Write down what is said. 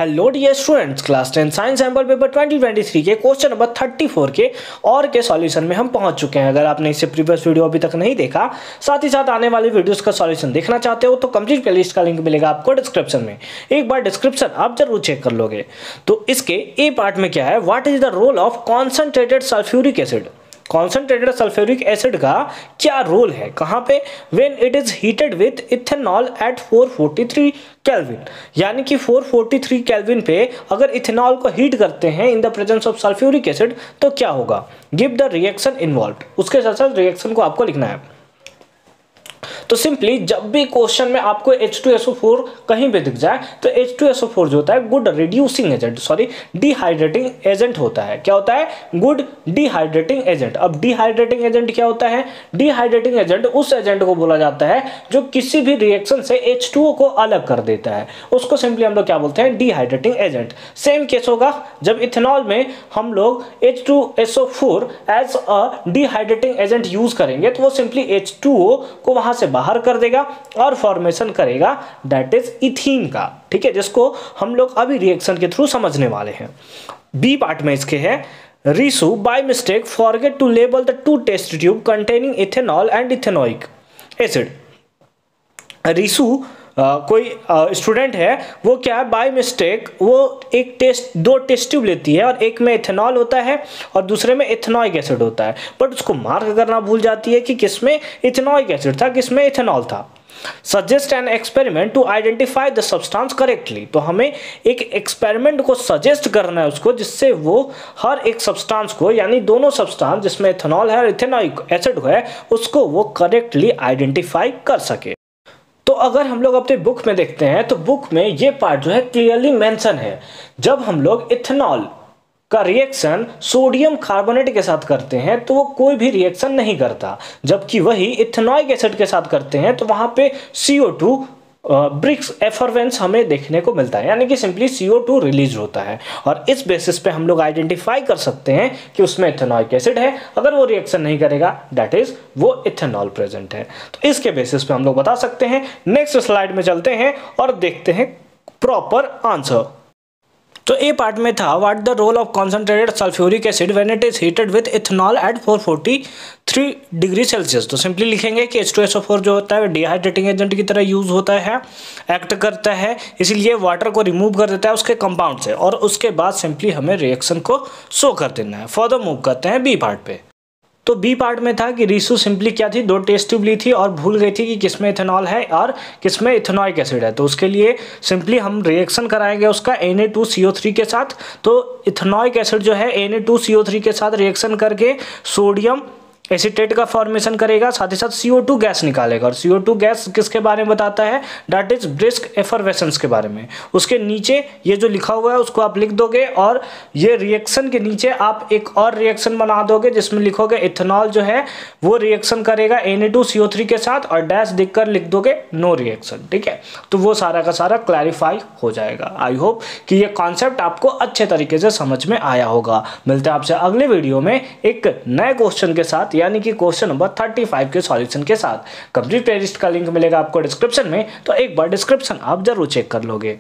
Hello dear students, class 10 science sample paper 2023 के question number 34 के और के सॉल्यूशन में हम पहुंच चुके हैं। अगर आपने इससे प्रीवियस वीडियो अभी तक नहीं देखा, साथ ही साथ आने वाली वीडियोस का सॉल्यूशन देखना चाहते हो तो कंप्लीट प्लेलिस्ट का लिंक मिलेगा आपको डिस्क्रिप्शन में। एक बार डिस्क्रिप्शन आप जरूर चेक कर लोगे। तो इसके ए पार्ट में क्या है, what is the role of concentrated sulphuric acid. Concentrated sulphuric acid का क्या रोल है, कहाँ पे, when it is heated with ethanol at 443 kelvin, यानी कि 443 केल्विन पे अगर इथेनॉल को हीट करते हैं in the presence of sulphuric acid तो क्या होगा। गिव द रिएक्शन इन्वॉल्व, उसके साथ साथ रिएक्शन को आपको लिखना है। तो सिंपली जब भी क्वेश्चन में आपको H2SO4 कहीं पे दिख जाए तो H2SO4 जो होता है good reducing agent, sorry dehydrating agent होता है। क्या होता है? Good dehydrating agent. अब डिहाइड्रेटिंग एजेंट क्या होता है? डिहाइड्रेटिंग एजेंट उस एजेंट को बोला जाता है जो किसी भी रिएक्शन से H2O को अलग कर देता है, उसको सिंपली हम लोग क्या बोलते हैं? Dehydrating agent. सेम केस होगा जब इथेनॉल में हम लोग H2SO4 as a dehydrating agent use करेंगे तो वो सिंपली H2O को वहां से बाहर कर देगा और फॉर्मेशन करेगा दैट इज इथीन का, ठीक है, जिसको हम लोग अभी रिएक्शन के थ्रू समझने वाले हैं। बी पार्ट में इसके है, Reesu by mistake forget to label the two test tube containing ethanol and ethanoic acid. Reesu कोई स्टूडेंट है, वो क्या है, बाय मिस्टेक वो दो टेस्ट ट्यूब लेती है और एक में इथेनॉल होता है और दूसरे में इथेनॉइक एसिड होता है, बट उसको मार्क करना भूल जाती है कि किसमें इथेनॉइक एसिड था, किसमें इथेनॉल था। Suggest an experiment to identify the substance correctly, तो हमें एक एक्सपेरिमेंट को सजेस्ट करना है उसको जिससे वो हर एक सब्सटेंस को, यानी दोनों सब्सटेंस जिसमें इथेनॉल है और इथेनॉइक एसिड है, उसको वो करेक्टली आइडेंटिफाई कर सके। तो अगर हम लोग अपने बुक में देखते हैं तो बुक में ये पार्ट जो है क्लियरली मेंशन है, जब हम लोग इथेनॉल का रिएक्शन सोडियम कार्बोनेट के साथ करते हैं तो वो कोई भी रिएक्शन नहीं करता, जबकि वही इथेनॉइक एसिड के साथ करते हैं तो वहां पे CO2 ब्रिक्स एफरवेंस हमें देखने को मिलता है, यानी कि सिंपली CO2 रिलीज होता है और इस बेसिस पे हम लोग आइडेंटिफाई कर सकते हैं कि उसमें इथेनॉइक एसिड है। अगर वो रिएक्शन नहीं करेगा दैट इज वो इथेनॉल प्रेजेंट है। तो इसके बेसिस पे हम लोग बता सकते हैं। नेक्स्ट स्लाइड में चलते हैं और देखते हैं प्रॉपर आंसर। तो ए पार्ट में था, what the role of concentrated sulphuric acid when it is heated with ethanol at 443 degree Celsius. तो सिंपली लिखेंगे कि H2SO4 जो होता है डिहाइड्रेटिंग एजेंट की तरह यूज होता है, एक्ट करता है, इसीलिए वाटर को रिमूव कर देता है उसके कंपाउंड से और उसके बाद सिंपली हमें रिएक्शन को शो कर देना है। फर्दर मूव करते हैं बी पार्ट पे। तो बी पार्ट में था कि रीसू सिंपली क्या थी, दो टेस्ट ट्यूब ली थी और भूल गई थी कि किसमें इथेनॉल है और किसमें इथेनॉइक एसिड है, तो उसके लिए सिंपली हम रिएक्शन कराएंगे उसका Na2CO3 के साथ। तो इथेनॉइक एसिड जो है Na2CO3 के साथ रिएक्शन करके सोडियम एसीटेट का फॉर्मेशन करेगा, साथ ही साथ CO2 गैस निकालेगा और CO2 गैस किसके बारे में बताता है, दैट इज ब्रिस्क एफरवेसेंस के बारे में। उसके नीचे ये जो लिखा हुआ है उसको आप लिख दोगे और ये रिएक्शन के नीचे आप एक और रिएक्शन बना दोगे जिसमें लिखोगे इथेनॉल जो है वो रिएक्शन करेगा Na2CO3 के साथ और डैश देखकर लिख दोगे नो रिएक्शन, ठीक है। तो वो सारा का सारा क्लैरिफाई हो जाएगा। आई होप कि ये कॉन्सेप्ट आपको अच्छे तरीके से समझ में आया होगा। मिलते हैं आपसे अगले वीडियो में एक नए क्वेश्चन के साथ, यानी कि क्वेश्चन नंबर 35 के सॉल्यूशन के साथ। कंप्लीट प्लेलिस्ट का लिंक मिलेगा आपको डिस्क्रिप्शन में, तो एक बार डिस्क्रिप्शन आप जरूर चेक कर लोगे।